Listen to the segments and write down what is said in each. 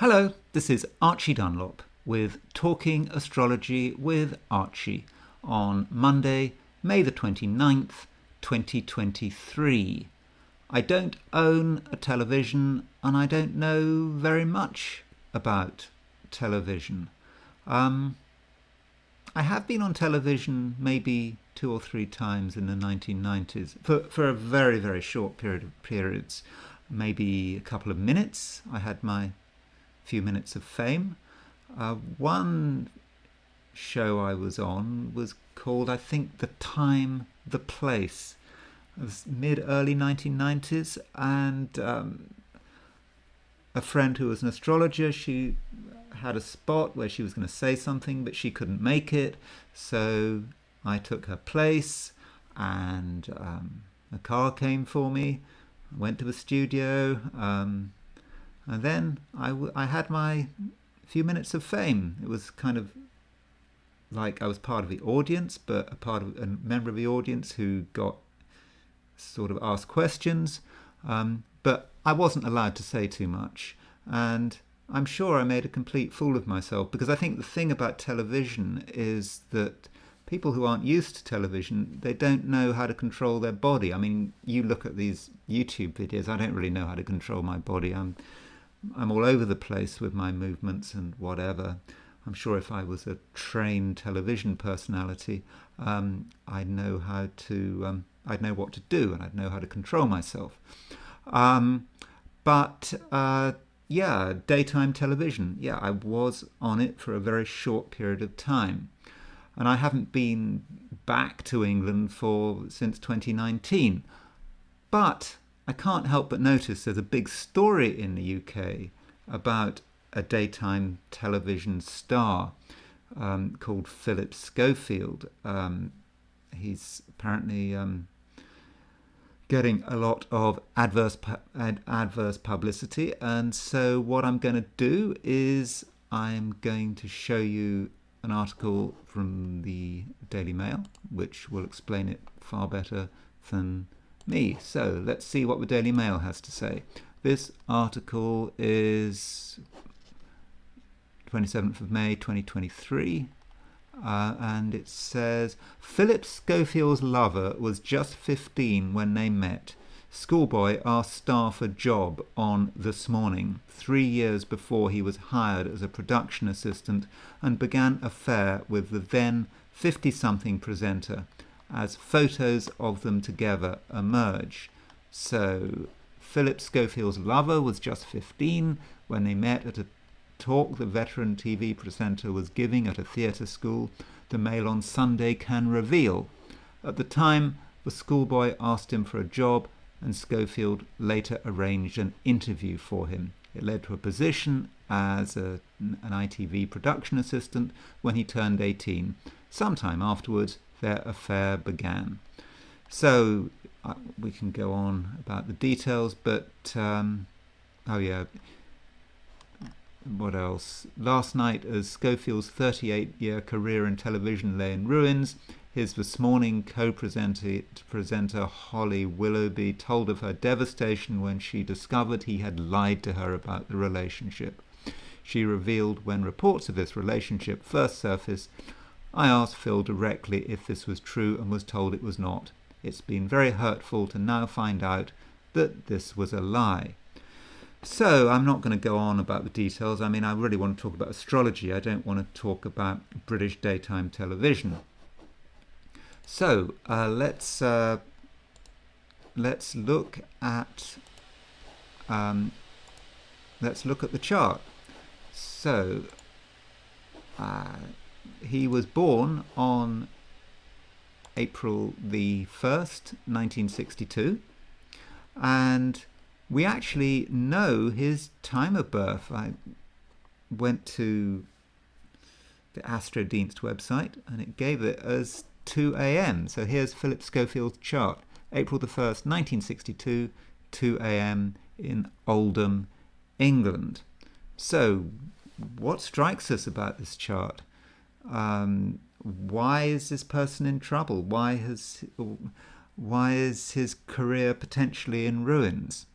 Hello, this is Archie Dunlop with Talking Astrology with Archie on Monday, May the 29th, 2023. I don't own a television and I don't know very much about television. I have been on television maybe 2 or 3 times in the 1990s for a very, very short periods, maybe a couple of minutes. I had my few minutes of fame. One show I was on was called, I think, The Time, The Place. It was mid-early 1990s, and a friend who was an astrologer, she had a spot where she was going to say something, but she couldn't make it, so I took her place, and a car came for me. I went to the studio, and then I had my few minutes of fame. It was kind of like I was part of the audience, but a member of the audience who got sort of asked questions. But I wasn't allowed to say too much. And I'm sure I made a complete fool of myself, because I think the thing about television is that people who aren't used to television, they don't know how to control their body. I mean, you look at these YouTube videos, I don't really know how to control my body. I'm all over the place with my movements and whatever. I'm sure if I was a trained television personality, I'd know I'd know what to do, and I'd know how to control myself. But daytime television. Yeah, I was on it for a very short period of time, and I haven't been back to England since 2019. But I can't help but notice there's a big story in the UK about a daytime television star called Phillip Schofield. He's apparently getting a lot of adverse publicity, and so what I'm going to do is I'm going to show you an article from the Daily Mail, which will explain it far better than me. So let's see what the Daily Mail has to say. This article is 27th of May 2023, and it says, Phillip Schofield's lover was just 15 when they met. Schoolboy asked star for job on This Morning 3 years before he was hired as a production assistant and began affair with the then 50-something presenter, as photos of them together emerge. So Phillip Schofield's lover was just 15 when they met at a talk the veteran TV presenter was giving at a theatre school, the Mail on Sunday can reveal. At the time, the schoolboy asked him for a job, and Schofield later arranged an interview for him. It led to a position as an ITV production assistant when he turned 18. Sometime afterwards, their affair began. So we can go on about the details, but what else? Last night, as Schofield's 38-year career in television lay in ruins, his This Morning co-presenter Holly Willoughby told of her devastation when she discovered he had lied to her about the relationship. She revealed, when reports of this relationship first surfaced, I asked Phil directly if this was true and was told it was not. It's been very hurtful to now find out that this was a lie. So I'm not going to go on about the details. I mean, I really want to talk about astrology. I don't want to talk about British daytime television. So let's look at the chart. So he was born on April the 1st, 1962, and we actually know his time of birth. I went to the Astrodienst website and it gave it as 2 a.m. So here's Phillip Schofield's chart. April the 1st, 1962, 2 a.m. in Oldham, England. So what strikes us about this chart? Why is this person in trouble? Why is his career potentially in ruins?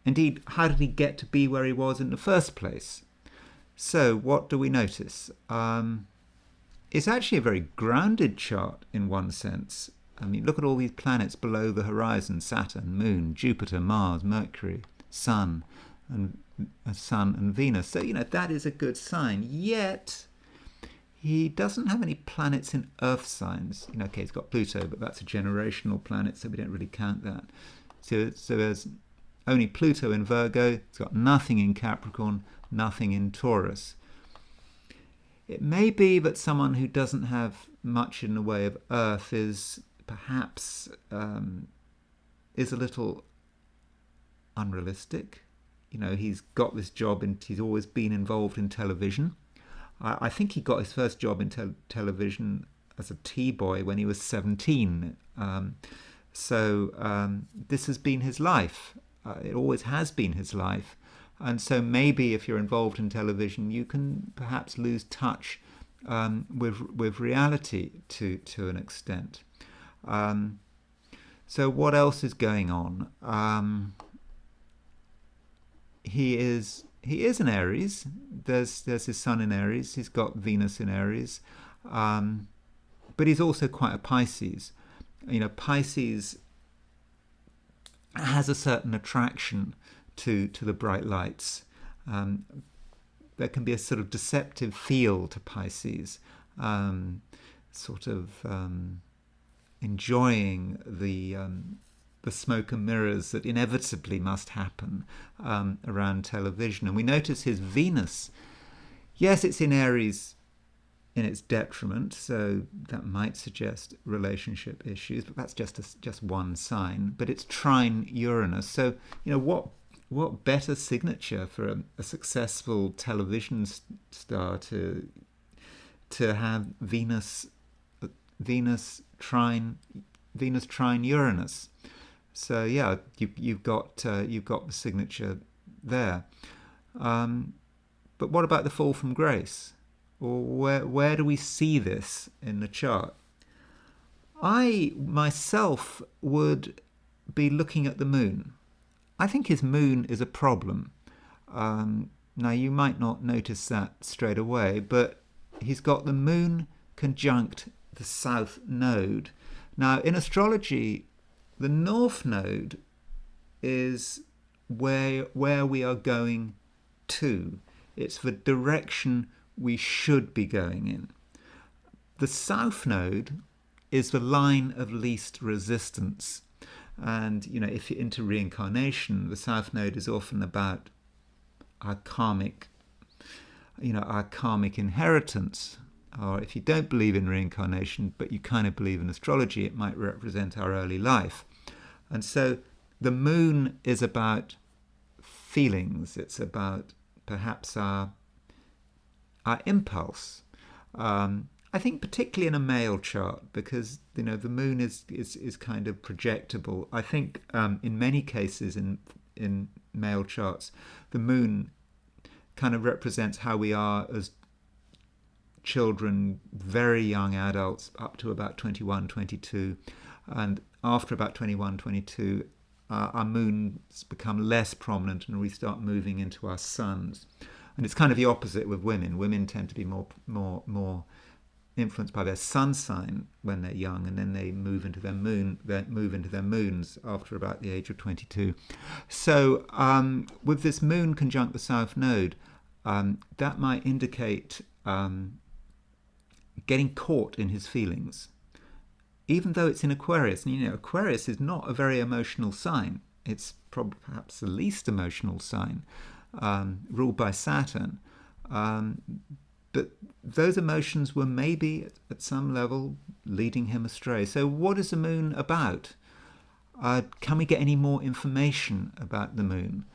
Indeed, how did he get to be where he was in the first place? So what do we notice? It's actually a very grounded chart in one sense. I mean, look at all these planets below the horizon: Saturn, Moon, Jupiter, Mars, Mercury, Sun, and Venus. So, that is a good sign. Yet, he doesn't have any planets in Earth signs. Okay, he's got Pluto, but that's a generational planet, so we don't really count that. So there's only Pluto in Virgo. It's got nothing in Capricorn, nothing in Taurus. It may be that someone who doesn't have much in the way of Earth is perhaps is a little unrealistic. He's got this job and he's always been involved in television. I think he got his first job in television as a tea-boy when he was 17. So this has been his life. It always has been his life. And so maybe if you're involved in television, you can perhaps lose touch with reality to an extent. So what else is going on? He is in Aries. There's his sun in Aries. He's got Venus in Aries, but he's also quite a Pisces. Pisces has a certain attraction to the bright lights. There can be a sort of deceptive feel to Pisces, sort of enjoying the smoke and mirrors that inevitably must happen around television. And we notice his Venus. Yes, it's in Aries in its detriment, so that might suggest relationship issues, but that's just one sign. But it's trine Uranus. So, what better signature for a successful television star to have Venus trine Uranus. So yeah, you've got the signature there. But what about the fall from grace? Or where do we see this in the chart? I myself would be looking at the moon. I think his moon is a problem. Now, you might not notice that straight away, but he's got the moon conjunct the south node. Now, in astrology, the north node is where we are going to. It's the direction we should be going in. The south node is the line of least resistance. And, if you're into reincarnation, the south node is often about our karmic inheritance. Or if you don't believe in reincarnation, but you kind of believe in astrology, it might represent our early life. And so the moon is about feelings. It's about perhaps our impulse. I think particularly in a male chart, because the moon is kind of projectable. I think in many cases in male charts, the moon kind of represents how we are as children, very young adults, up to about 21, 22, and after about 21, 22, our moons become less prominent and we start moving into our suns. And it's kind of the opposite with women. Women tend to be more influenced by their sun sign when they're young, and then they move into their moons after about the age of 22. So with this moon conjunct the south node, that might indicate getting caught in his feelings, even though it's in Aquarius. And Aquarius is not a very emotional sign. It's perhaps the least emotional sign, ruled by Saturn. But those emotions were maybe at some level leading him astray. So what is the moon about? Can we get any more information about the moon?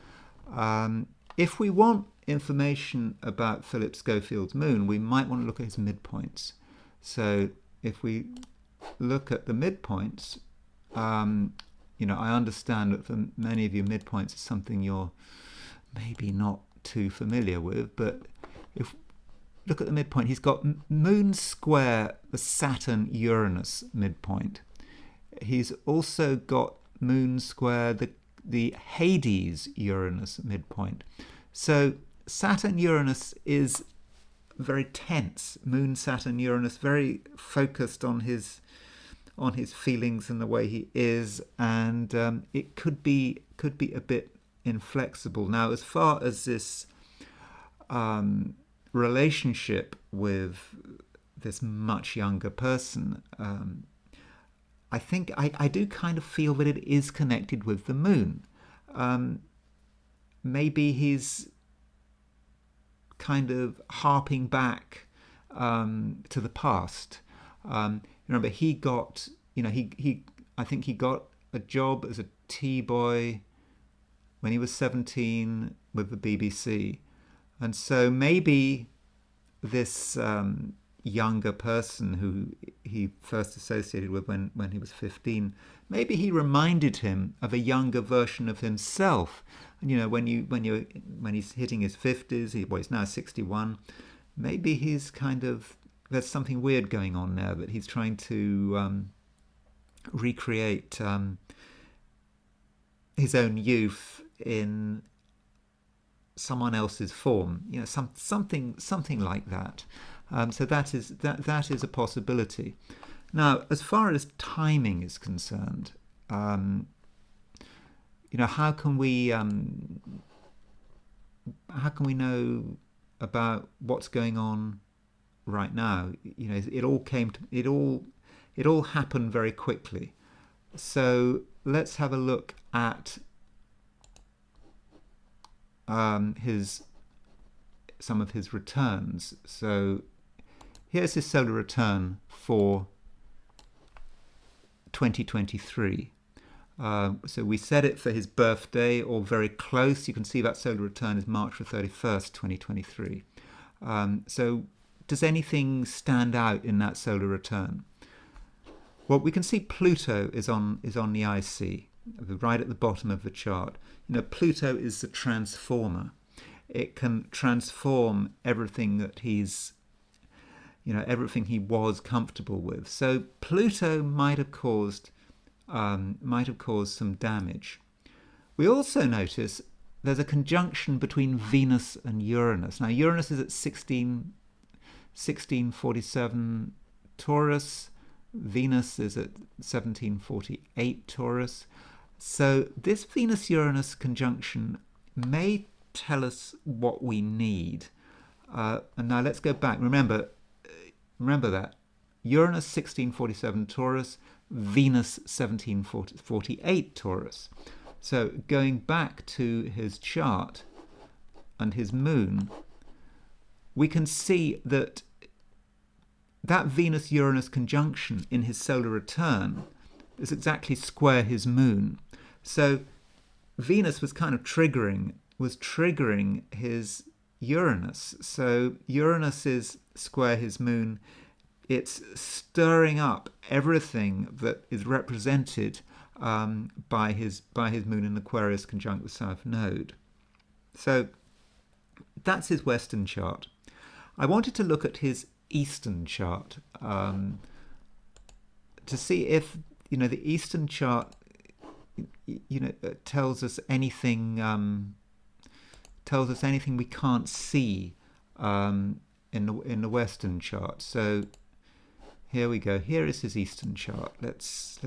If we want information about Phillip Schofield's moon, we might want to look at his midpoints. So if we look at the midpoints, I understand that for many of you, midpoints is something you're maybe not too familiar with, but if look at the midpoint, he's got moon square the Saturn-Uranus midpoint. He's also got moon square the the Hades Uranus midpoint. So Saturn-Uranus is very tense. Moon, Saturn, Uranus, very focused on his feelings and the way he is, and it could be a bit inflexible. Now, as far as this relationship with this much younger person, I think I do kind of feel that it is connected with the moon. Maybe he's kind of harping back to the past. Remember, he got, I think he got a job as a tea boy when he was 17 with the BBC. And so maybe this younger person who he first associated with when he was 15, maybe he reminded him of a younger version of himself. And, when he's hitting his 50s, he's now 61, maybe he's there's something weird going on now, that he's trying to recreate his own youth in someone else's form, something like that. So that is a possibility. Now, as far as timing is concerned, how can we know about what's going on right now? It all happened very quickly. So let's have a look at some of his returns. So here's his solar return for 2023. So we set it for his birthday, or very close. You can see that solar return is March the 31st, 2023. So does anything stand out in that solar return? Well, we can see Pluto is on the IC, right at the bottom of the chart. Pluto is the transformer. It can transform everything that everything he was comfortable with. So Pluto might have caused some damage. We also notice there's a conjunction between Venus and Uranus. Now, Uranus is at 1647 Taurus. Venus is at 1748 Taurus. So this Venus-Uranus conjunction may tell us what we need. And now let's go back. Remember that. Uranus 1647 Taurus, Venus 1748 Taurus. So going back to his chart and his moon, we can see that Venus-Uranus conjunction in his solar return is exactly square his moon. So Venus was kind of triggering his Uranus. So Uranus is square his moon. It's stirring up everything that is represented by his moon in Aquarius conjunct the South Node. So that's his Western chart. I wanted to look at his Eastern chart to see if the Eastern chart tells us anything we can't see in the Western chart. So here we go. Here is his Eastern chart. Let's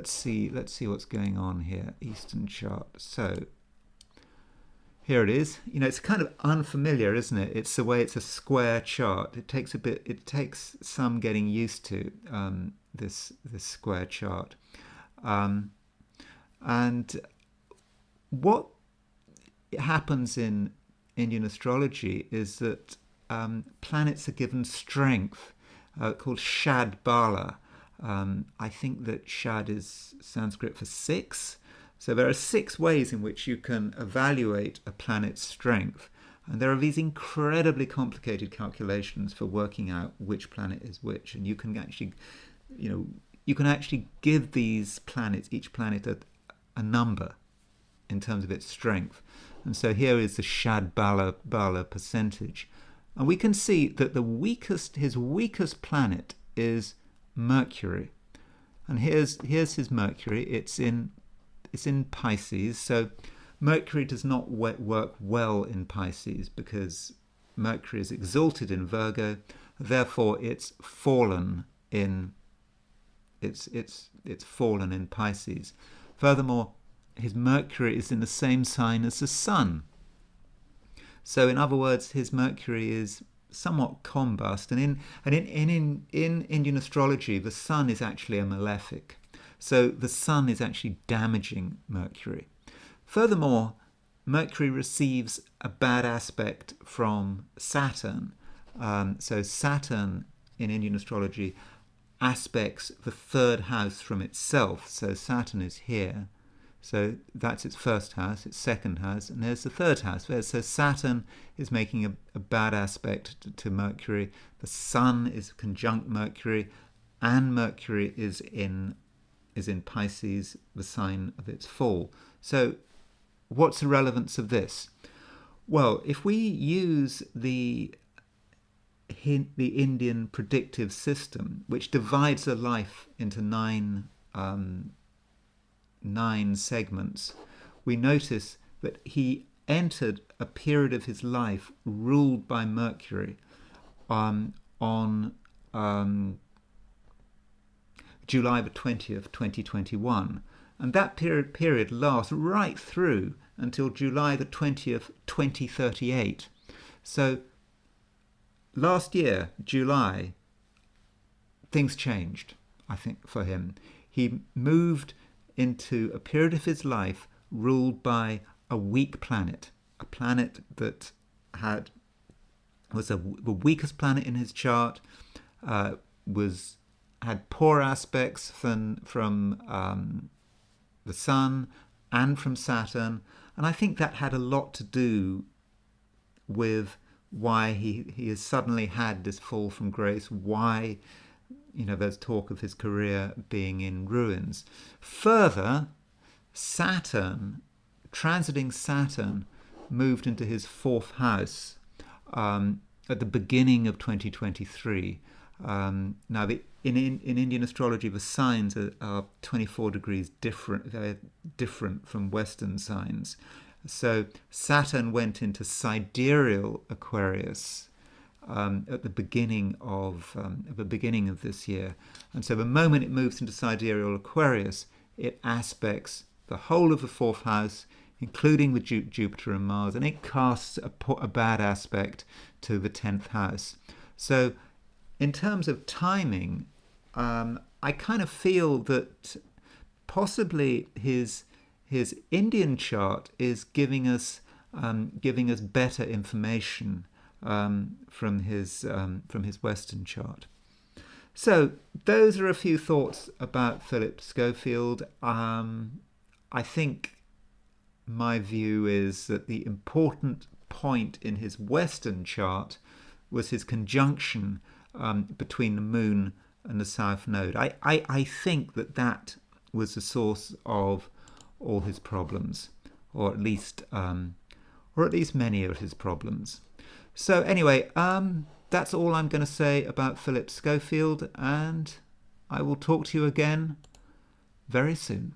see what's going on here. Eastern chart. So here it is. It's kind of unfamiliar, isn't it? It's the way it's a square chart. It takes some getting used to this square chart. And what happens in Indian astrology is that planets are given strength called Shad Bala. I think that Shad is Sanskrit for 6. So there are 6 ways in which you can evaluate a planet's strength. And there are these incredibly complicated calculations for working out which planet is which. And you can actually, give these planets, each planet, a number in terms of its strength. And so here is the Shad Bala percentage. And we can see that his weakest planet is Mercury. And here's his Mercury. It's in Pisces. So Mercury does not work well in Pisces because Mercury is exalted in Virgo. Therefore, it's fallen in Pisces. Furthermore, his Mercury is in the same sign as the Sun. So, in other words, his Mercury is somewhat combust. And in Indian astrology, the Sun is actually a malefic. So the Sun is actually damaging Mercury. Furthermore, Mercury receives a bad aspect from Saturn. So Saturn in Indian astrology aspects the third house from itself. So Saturn is here. So that's its first house, its second house, and there's the third house. So Saturn is making a bad aspect to Mercury. The Sun is conjunct Mercury, and Mercury is in Pisces, the sign of its fall. So what's the relevance of this? Well, if we use the Indian predictive system, which divides a life into nine segments, we notice that he entered a period of his life ruled by Mercury on July the 20th, 2021. And that period lasts right through until July the 20th, 2038. So last year, July, things changed, I think, for him. He moved into a period of his life ruled by a weak planet, a planet that was the weakest planet in his chart, had poor aspects from the Sun and from Saturn, and I think that had a lot to do with why he has suddenly had this fall from grace, why there's talk of his career being in ruins. Further, transiting Saturn, moved into his fourth house at the beginning of 2023. Now, in Indian astrology, the signs are 24 degrees different. They're different from Western signs. So Saturn went into sidereal Aquarius at the beginning of this year, and so the moment it moves into sidereal Aquarius, it aspects the whole of the fourth house, including with Jupiter and Mars, and it casts a bad aspect to the 10th house. So in terms of timing, I kind of feel that possibly his Indian chart is giving us better information from his Western chart. So those are a few thoughts about Phillip Schofield. I think my view is that the important point in his Western chart was his conjunction between the Moon and the South Node. I think that was the source of all his problems, or at least many of his problems. So anyway, that's all I'm going to say about Phillip Schofield, and I will talk to you again very soon.